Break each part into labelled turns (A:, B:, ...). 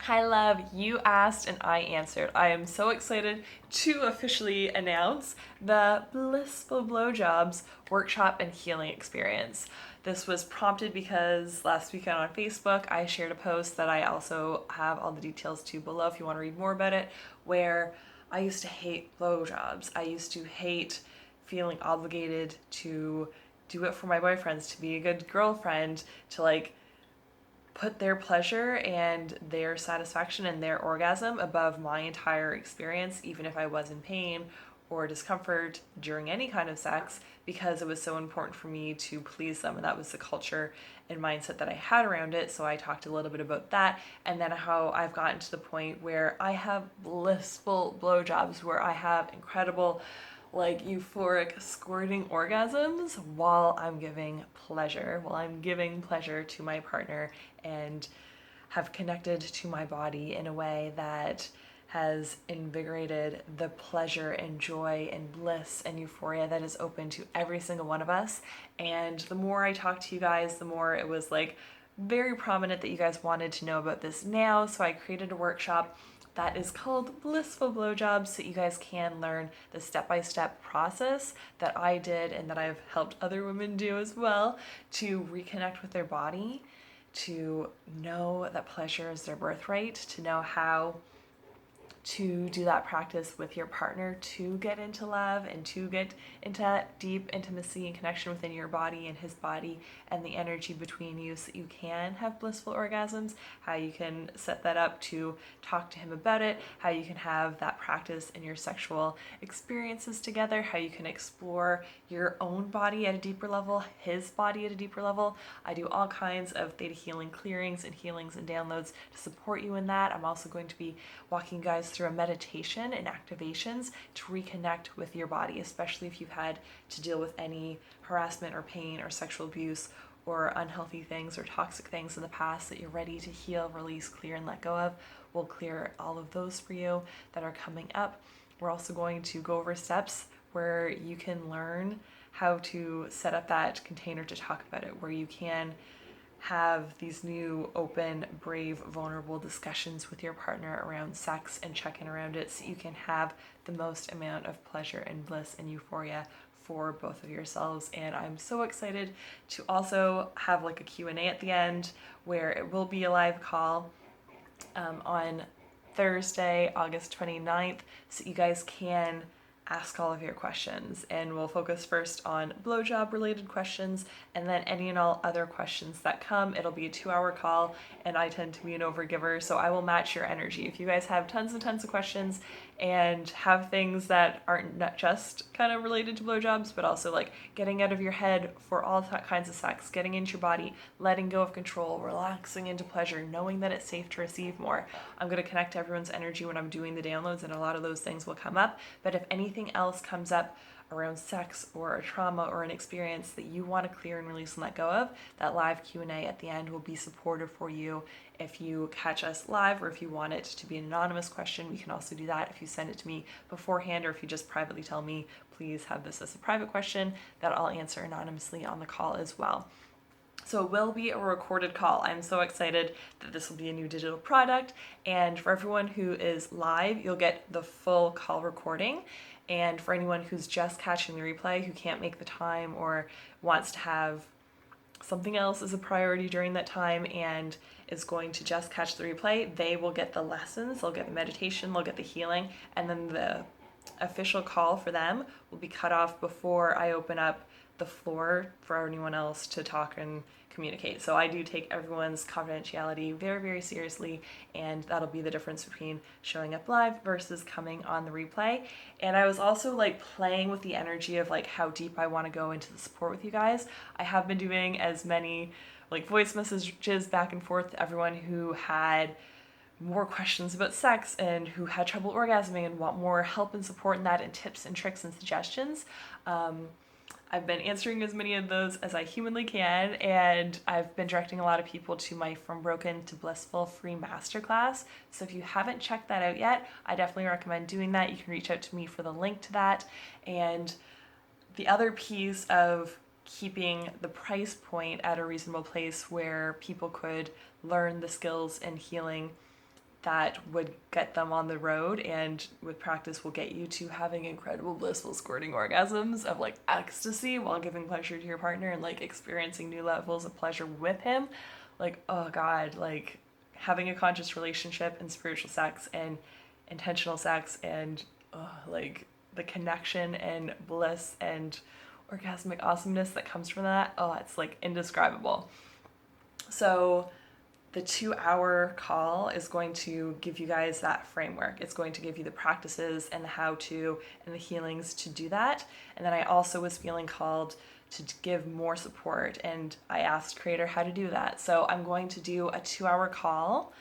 A: Hi, love. You asked and I answered. I am so excited to officially announce the Blissful Blowjobs workshop and healing experience. This was prompted because last weekend on Facebook I shared a post that I also have all the details to below if you want to read more about it, where I used to hate blowjobs. I used to hate feeling obligated to do it for my boyfriends, to be a good girlfriend, to put their pleasure and their satisfaction and their orgasm above my entire experience, even if I was in pain or discomfort during any kind of sex, because it was so important for me to please them. And that was the culture and mindset that I had around it. So I talked a little bit about that, and then how I've gotten to the point where I have blissful blowjobs, where I have incredible euphoric squirting orgasms while I'm giving pleasure to my partner, and have connected to my body in a way that has invigorated the pleasure and joy and bliss and euphoria that is open to every single one of us. And the more I talked to you guys, the more it was very prominent that you guys wanted to know about this now. So I created a workshop that is called Blissful Blowjobs, so you guys can learn the step-by-step process that I did and that I've helped other women do as well, to reconnect with their body, to know that pleasure is their birthright, to know how to do that practice with your partner, to get into love and to get into that deep intimacy and connection within your body and his body and the energy between you, so that you can have blissful orgasms, how you can set that up to talk to him about it, how you can have that practice in your sexual experiences together, how you can explore your own body at a deeper level, his body at a deeper level. I do all kinds of theta healing clearings and healings and downloads to support you in that. I'm also going to be walking you guys through a meditation and activations to reconnect with your body, especially if you've had to deal with any harassment or pain or sexual abuse or unhealthy things or toxic things in the past that you're ready to heal, release, clear, and let go of. We'll clear all of those for you that are coming up. We're also going to go over steps where you can learn how to set up that container to talk about it, where you can have these new open, brave, vulnerable discussions with your partner around sex and check in around it, so you can have the most amount of pleasure and bliss and euphoria for both of yourselves. And I'm so excited to also have a Q&A at the end, where it will be a live call on Thursday, August 29th, so you guys can ask all of your questions, and we'll focus first on blowjob related questions, and then any and all other questions that come. It'll be a 2-hour call, and I tend to be an overgiver, so I will match your energy. If you guys have tons and tons of questions and have things that aren't not just kind of related to blowjobs, but also getting out of your head for all kinds of sex, getting into your body, letting go of control, relaxing into pleasure, knowing that it's safe to receive more, I'm going to connect to everyone's energy when I'm doing the downloads, and a lot of those things will come up. But if anything else comes up around sex or a trauma or an experience that you want to clear and release and let go of, that live Q&A at the end will be supportive for you. If you catch us live, or if you want it to be an anonymous question, we can also do that. If you send it to me beforehand, or if you just privately tell me, please have this as a private question, that I'll answer anonymously on the call as well. So it will be a recorded call. I'm so excited that this will be a new digital product. And for everyone who is live, you'll get the full call recording. And for anyone who's just catching the replay, who can't make the time or wants to have something else as a priority during that time and is going to just catch the replay, they will get the lessons, they'll get the meditation, they'll get the healing, and then the official call for them will be cut off before I open up the floor for anyone else to talk and communicate. So I do take everyone's confidentiality very, very seriously, and that'll be the difference between showing up live versus coming on the replay. And I was also playing with the energy of how deep I want to go into the support with you guys. I have been doing as many voice messages back and forth to everyone who had more questions about sex and who had trouble orgasming and want more help and support in that, and tips and tricks and suggestions. I've been answering as many of those as I humanly can, and I've been directing a lot of people to my From Broken to Blissful free masterclass. So if you haven't checked that out yet, I definitely recommend doing that. You can reach out to me for the link to that. And the other piece of keeping the price point at a reasonable place where people could learn the skills and healing that would get them on the road, and with practice will get you to having incredible blissful squirting orgasms of like ecstasy while giving pleasure to your partner and like experiencing new levels of pleasure with him. Like, oh God, like having a conscious relationship and spiritual sex and intentional sex and like the connection and bliss and orgasmic awesomeness that comes from that, oh, it's like indescribable. So the 2-hour call is going to give you guys that framework. It's going to give you the practices and the how-to and the healings to do that. And then I also was feeling called to give more support, and I asked Creator how to do that. So I'm going to do a 2-hour call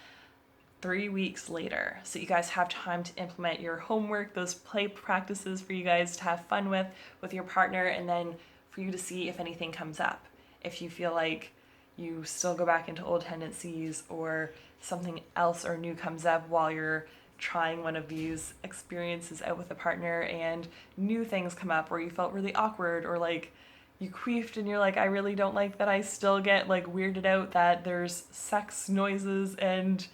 A: 3 weeks later. So you guys have time to implement your homework, those play practices for you guys to have fun with your partner, and then for you to see if anything comes up. If you feel like you still go back into old tendencies or something else or new comes up while you're trying one of these experiences out with a partner and new things come up, or you felt really awkward, or like you queefed and you're like, I really don't like that I still get like weirded out that there's sex noises and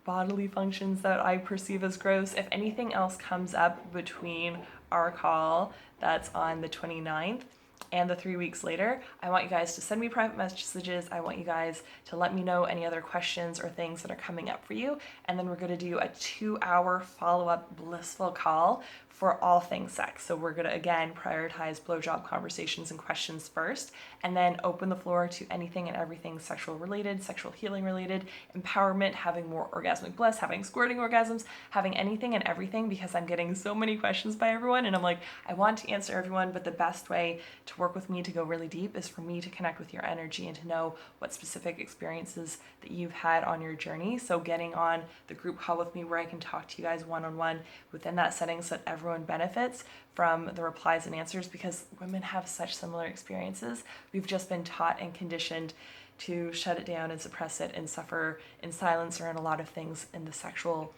A: bodily functions that I perceive as gross. If anything else comes up between our call that's on the 29th and the 3 weeks later, I want you guys to send me private messages. I want you guys to let me know any other questions or things that are coming up for you. And then we're going to do a 2-hour follow-up blissful call for all things sex. So we're going to, again, prioritize blowjob conversations and questions first, and then open the floor to anything and everything sexual related, sexual healing related, empowerment, having more orgasmic bliss, having squirting orgasms, having anything and everything, because I'm getting so many questions by everyone. And I'm like, I want to answer everyone, but the best way to work with me to go really deep is for me to connect with your energy and to know what specific experiences that you've had on your journey. So getting on the group call with me where I can talk to you guys one-on-one within that setting so that everyone benefits from the replies and answers, because women have such similar experiences. We've just been taught and conditioned to shut it down and suppress it and suffer in silence or in a lot of things in the sexual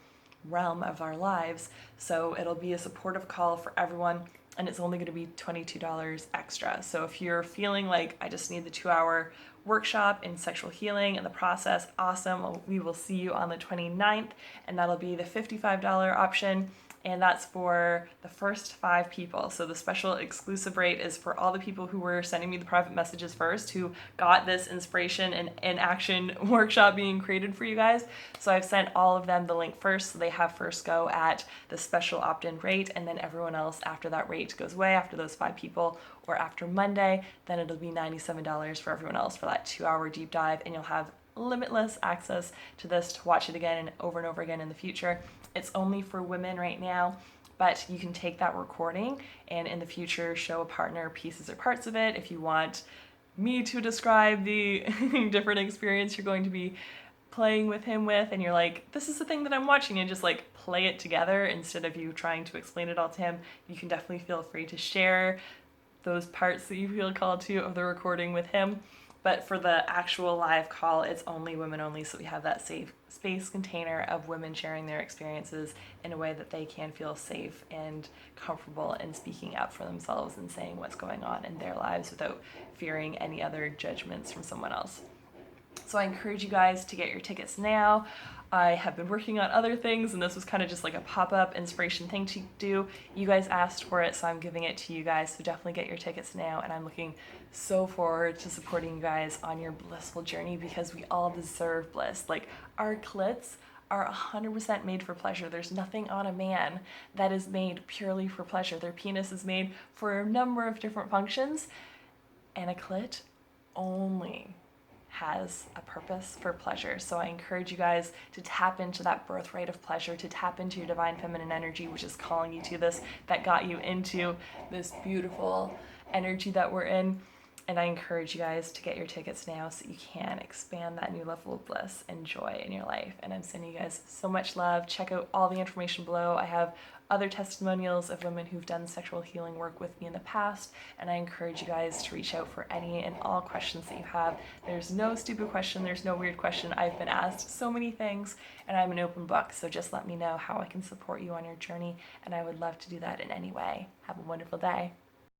A: realm of our lives. So it'll be a supportive call for everyone, and it's only going to be $22 extra. So if you're feeling like I just need the 2-hour workshop in sexual healing and the process, awesome. We will see you on the 29th, and that'll be the $55 option. And that's for the first 5 people. So the special exclusive rate is for all the people who were sending me the private messages first, who got this inspiration and action workshop being created for you guys. So I've sent all of them the link first, so they have first go at the special opt-in rate, and then everyone else after that rate goes away, after those 5 people, or after Monday, then it'll be $97 for everyone else for that 2-hour deep dive, and you'll have limitless access to this to watch it again and over again in the future. It's only for women right now, but you can take that recording and in the future show a partner pieces or parts of it. If you want me to describe the different experience you're going to be playing with him with, and you're like, this is the thing that I'm watching, and just like play it together instead of you trying to explain it all to him, you can definitely feel free to share those parts that you feel called to of the recording with him. But for the actual live call, it's only women only, so we have that safe space container of women sharing their experiences in a way that they can feel safe and comfortable in speaking up for themselves and saying what's going on in their lives without fearing any other judgments from someone else. So I encourage you guys to get your tickets now. I have been working on other things, and this was kind of just like a pop-up inspiration thing to do. You guys asked for it, so I'm giving it to you guys, so definitely get your tickets now, and I'm looking so forward to supporting you guys on your blissful journey, because we all deserve bliss. Like, our clits are 100% made for pleasure. There's nothing on a man that is made purely for pleasure. Their penis is made for a number of different functions, and a clit only has a purpose for pleasure. So I encourage you guys to tap into that birthright of pleasure, to tap into your divine feminine energy, which is calling you to this, that got you into this beautiful energy that we're in. And I encourage you guys to get your tickets now so you can expand that new level of bliss and joy in your life. And I'm sending you guys so much love. Check out all the information below. I have other testimonials of women who've done sexual healing work with me in the past, and I encourage you guys to reach out for any and all questions that you have. There's no stupid question, there's no weird question. I've been asked so many things, and I'm an open book, so just let me know how I can support you on your journey, and I would love to do that in any way. Have a wonderful day.